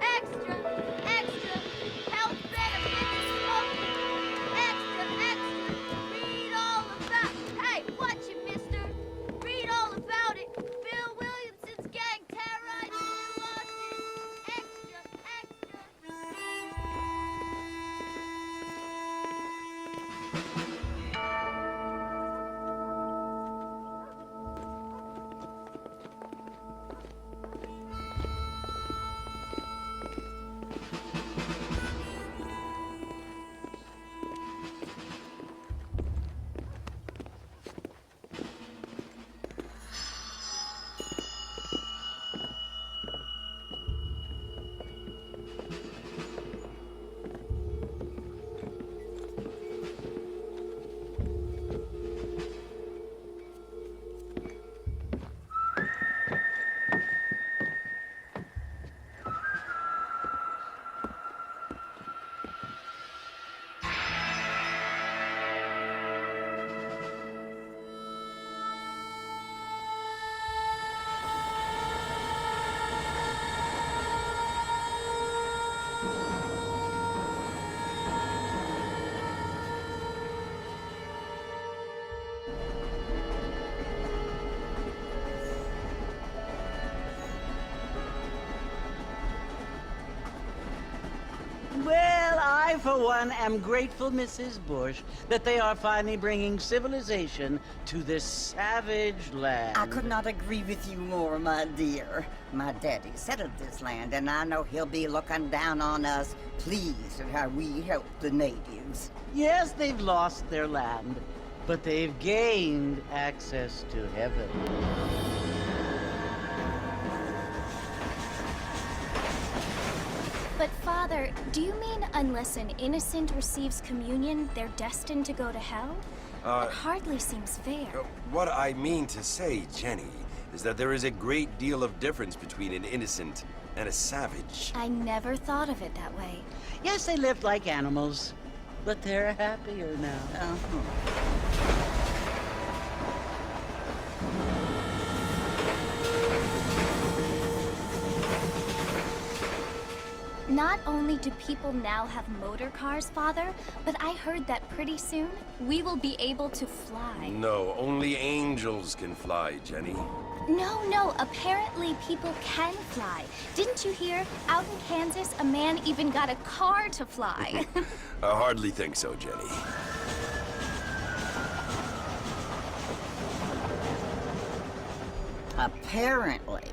Extra, extra, health benefits smoking. Extra, extra, read all about. Hey, watch it, mister. Read all about it. Bill Williamson's gang terrorizing New Austin. Extra, extra. Well, I, for one, am grateful, Mrs. Bush, that they are finally bringing civilization to this savage land. I could not agree with you more, my dear. My daddy settled this land, and I know he'll be looking down on us, pleased at how we help the natives. Yes, they've lost their land, but they've gained access to heaven. But Father, do you mean unless an innocent receives communion, they're destined to go to hell? It hardly seems fair. What I mean to say, Jenny, is that there is a great deal of difference between an innocent and a savage. I never thought of it that way. Yes, they lived like animals, but they're happier now. Not only do people now have motor cars, Father, but I heard that pretty soon we will be able to fly. No, only angels can fly, Jenny. No, apparently people can fly. Didn't you hear? Out in Kansas, a man even got a car to fly. I hardly think so, Jenny. Apparently,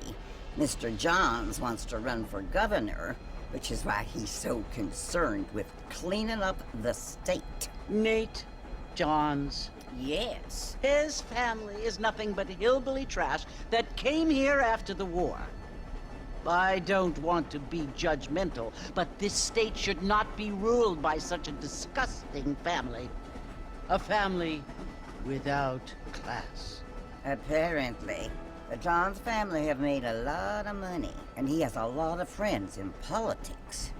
Mr. Johns wants to run for governor, which is why he's so concerned with cleaning up the state. Nate Johns. Yes. His family is nothing but hillbilly trash that came here after the war. I don't want to be judgmental, but this state should not be ruled by such a disgusting family. A family without class. Apparently. The Johns family have made a lot of money, and he has a lot of friends in politics.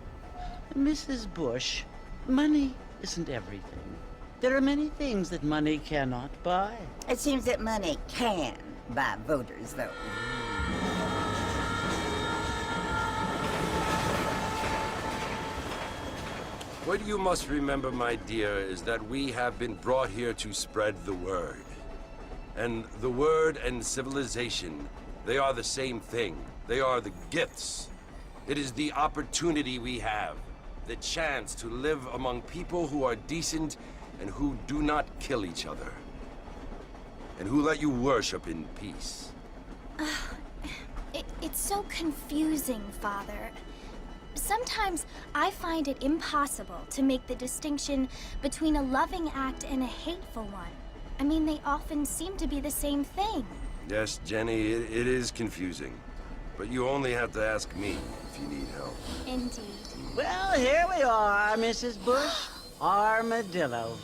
Mrs. Bush, money isn't everything. There are many things that money cannot buy. It seems that money can buy voters, though. What you must remember, my dear, is that we have been brought here to spread the word. And the word and civilization, they are the same thing. They are the gifts. It is the opportunity we have, the chance to live among people who are decent and who do not kill each other, and who let you worship in peace. It's so confusing, Father. Sometimes I find it impossible to make the distinction between a loving act and a hateful one. I mean, they often seem to be the same thing. Yes, Jenny, it is confusing. But you only have to ask me if you need help. Indeed. Well, here we are, Mrs. Bush. Armadillo.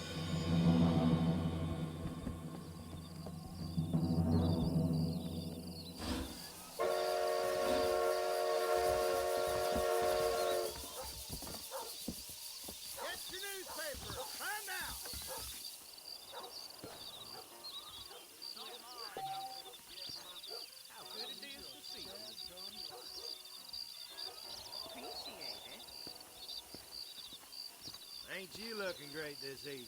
Ain't you looking great this evening?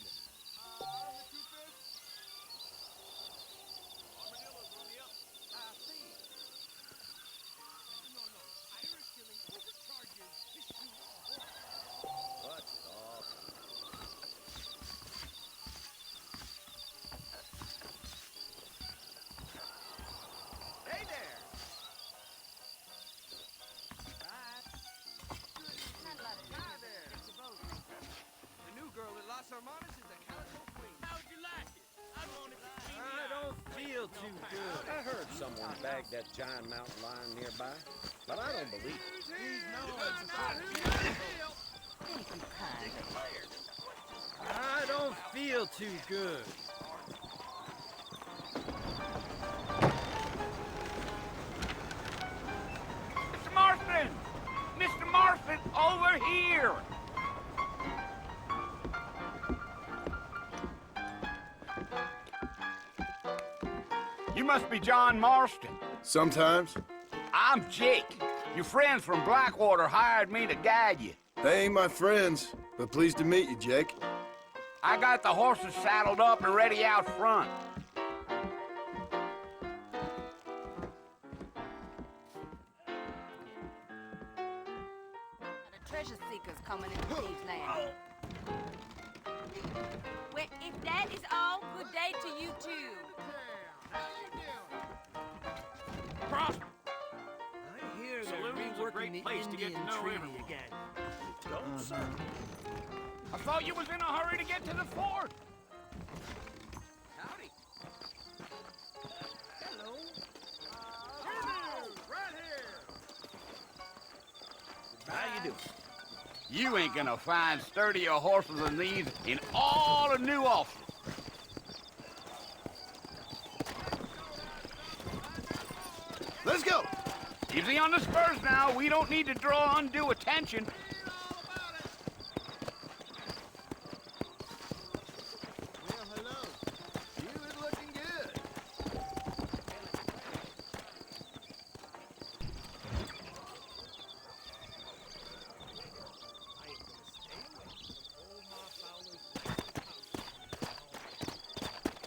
Hey there! Hi there! The new girl at Las Hermanas is a calico queen. How'd you like it? I wanted to see I don't feel too good. I heard someone bagged that giant mountain lion nearby, but I don't believe it. I don't feel too good. Mr. Marston! Mr. Marston, over here! You must be John Marston. Sometimes. I'm Jake. Your friends from Blackwater hired me to guide you. They ain't my friends, but pleased to meet you, Jake. I got the horses saddled up and ready out front. The treasure seekers coming into Thieves' Land. Well, if that is all, good day to you too. Prosper. I hear they're Saloon's a reworking great the place to get to Indian know Treaty everyone. again. Don't, sir. I thought you was in a hurry to get to the fort. Howdy. Hello. Right here. How you doing? You ain't gonna find sturdier horses than these in all of New Ulster. Let's go! Easy on the spurs now. We don't need to draw undue attention. Well, hello. You is looking good.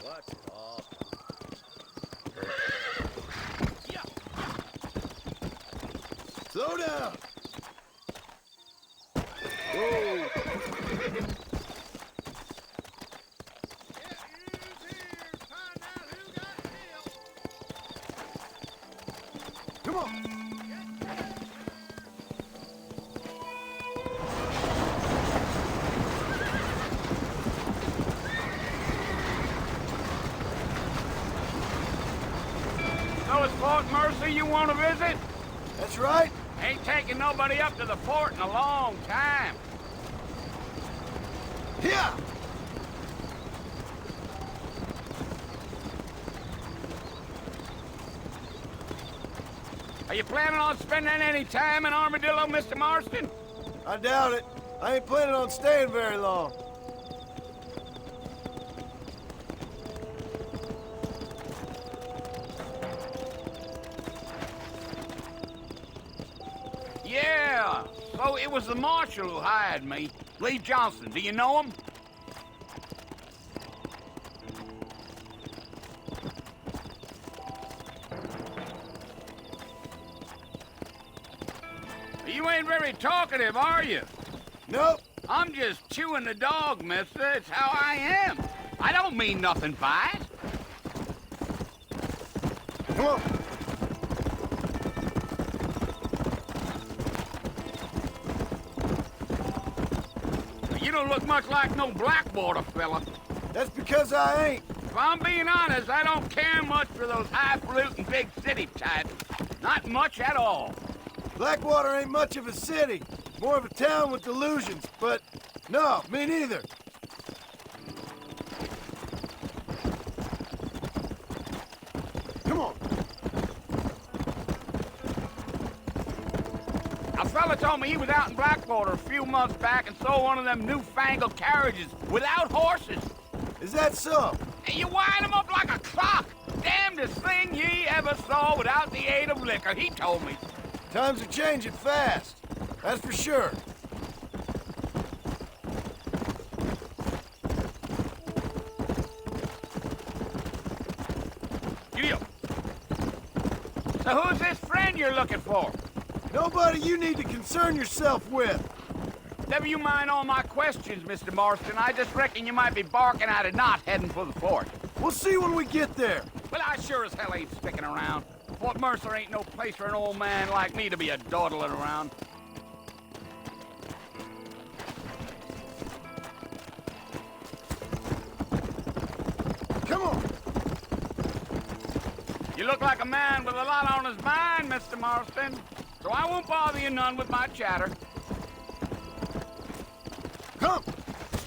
What's up? Slow down! Whoa! Come on! So it's Fort Mercy you want to visit? That's right! Ain't taking nobody up to the fort in a long time. Here! Are you planning on spending any time in Armadillo, Mr. Marston? I doubt it. I ain't planning on staying very long. Yeah, so it was the marshal who hired me. Lee Johnson, do you know him? You ain't very talkative, are you? Nope. I'm just chewing the dog, mister. It's how I am. I don't mean nothing by it. Come on. You don't look much like no Blackwater fella. That's because I ain't. If I'm being honest, I don't care much for those highfalutin big city types. Not much at all. Blackwater ain't much of a city. More of a town with delusions, but no, me neither. Come on. A fella told me he was out in Blackwater a few months back and saw one of them newfangled carriages without horses. Is that so? And you wind 'em up like a clock. Damnedest thing ye ever saw without the aid of liquor, he told me. Times are changing fast. That's for sure. you're looking for? Nobody you need to concern yourself with. Never you mind all my questions, Mr. Marston. I just reckon you might be barking out a knot heading for the fort. We'll see when we get there. Well, I sure as hell ain't sticking around. Fort Mercer ain't no place for an old man like me to be a dawdling around. Come on. You look like a man with a lot on his mind, Mr. Marston. So I won't bother you none with my chatter. Come.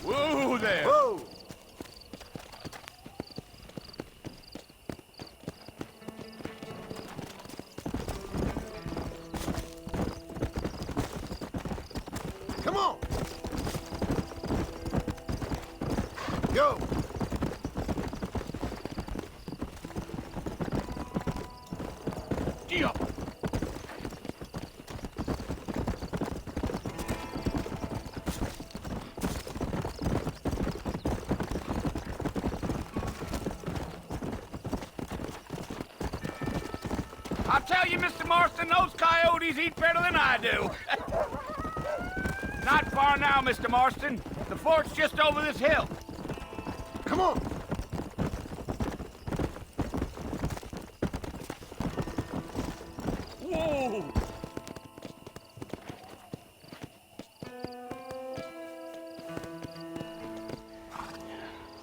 Whoa there. Whoa. Come on. Go. Gee up. I'll tell you, Mr. Marston, those coyotes eat better than I do. Not far now, Mr. Marston. The fort's just over this hill. Come on. Whoa!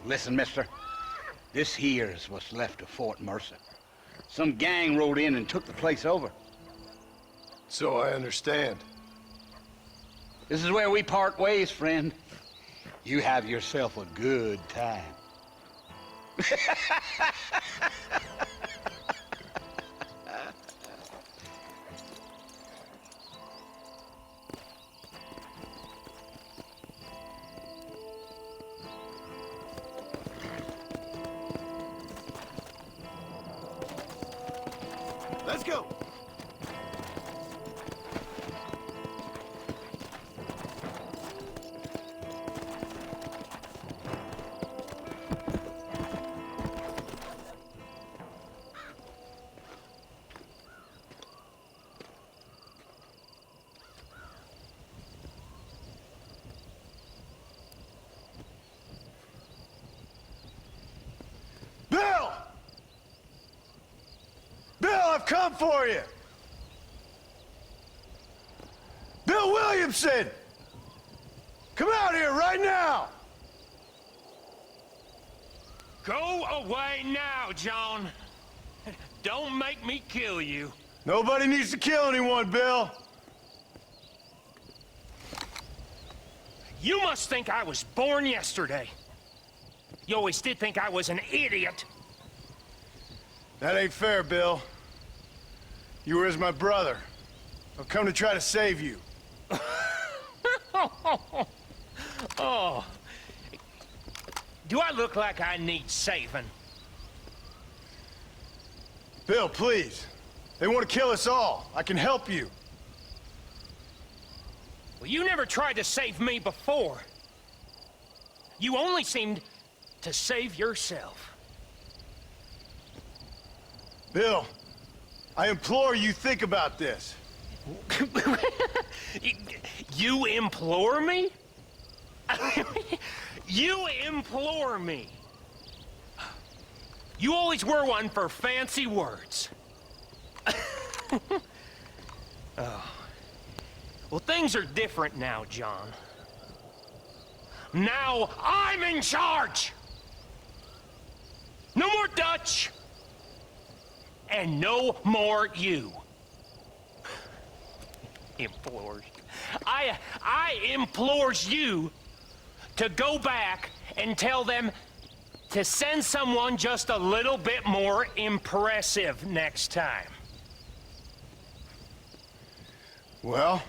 Listen, mister. This here's what's left of Fort Mercer. Some gang rode in and took the place over. So I understand. This is where we part ways, friend. You have yourself a good time. Let's go. Bill! Bill, I've come for you! Bill Williamson! Come out here right now! Go away now, John. Don't make me kill you. Nobody needs to kill anyone, Bill. You must think I was born yesterday. You always did think I was an idiot. That ain't fair, Bill. You were as my brother. I've come to try to save you. Oh. Do I look like I need saving? Bill, please. They want to kill us all. I can help you. Well, you never tried to save me before. You only seemed to save yourself. Bill, I implore you think about this. You implore me? You implore me? You always were one for fancy words. Oh. Well, things are different now, John. Now I'm in charge! No more Dutch! And no more you. Implores. I implores you to go back and tell them to send someone just a little bit more impressive next time. Well?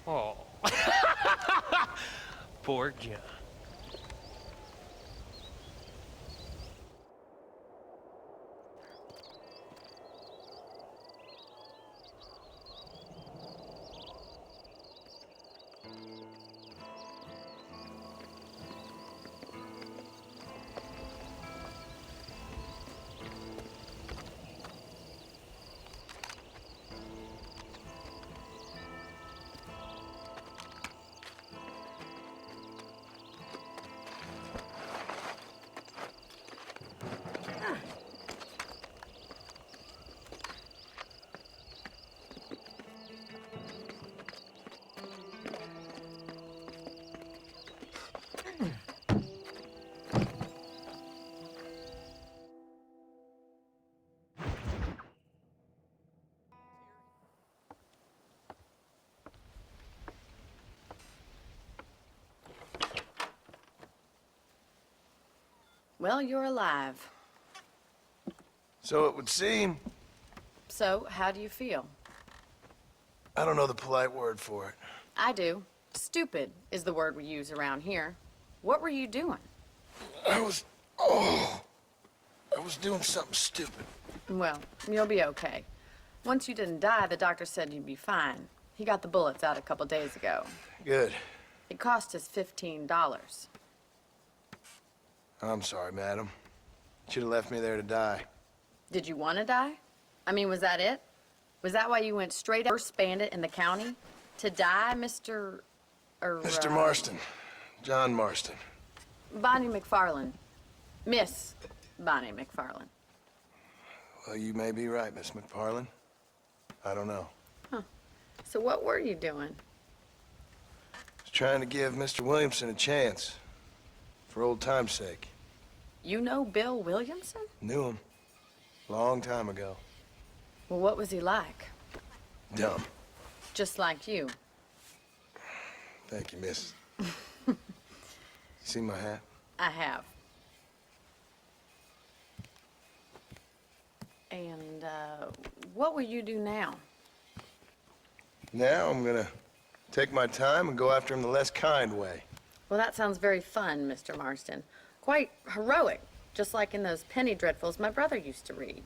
Oh. Poor John. Well, you're alive. So it would seem. So, how do you feel? I don't know the polite word for it. I do. Stupid is the word we use around here. What were you doing? I was doing something stupid. Well, you'll be okay. Once you didn't die, the doctor said you'd be fine. He got the bullets out a couple days ago. Good. It cost us $15. I'm sorry, madam. Should have left me there to die. Did you want to die? I mean, was that it? Was that why you went straight up first bandit in the county? To die, Mr. Mr. Marston. John Marston. Bonnie McFarland. Miss Bonnie McFarland. Well, you may be right, Miss McFarland. I don't know. Huh. So what were you doing? I was trying to give Mr. Williamson a chance. For old time's sake. You know Bill Williamson? Knew him. Long time ago. Well, what was he like? Dumb. Just like you. Thank you, miss. You see my hat? I have. And, what will you do now? Now I'm gonna take my time and go after him the less kind way. Well, that sounds very fun, Mr. Marston. Quite heroic, just like in those penny dreadfuls my brother used to read.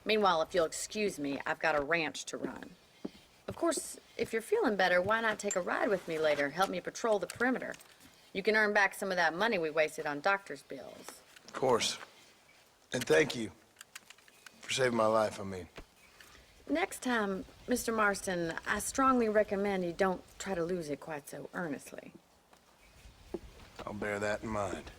Meanwhile, if you'll excuse me, I've got a ranch to run. Of course, if you're feeling better, why not take a ride with me later? Help me patrol the perimeter. You can earn back some of that money we wasted on doctor's bills. Of course. And thank you. For saving my life, I mean. Next time, Mr. Marston, I strongly recommend you don't try to lose it quite so earnestly. I'll bear that in mind.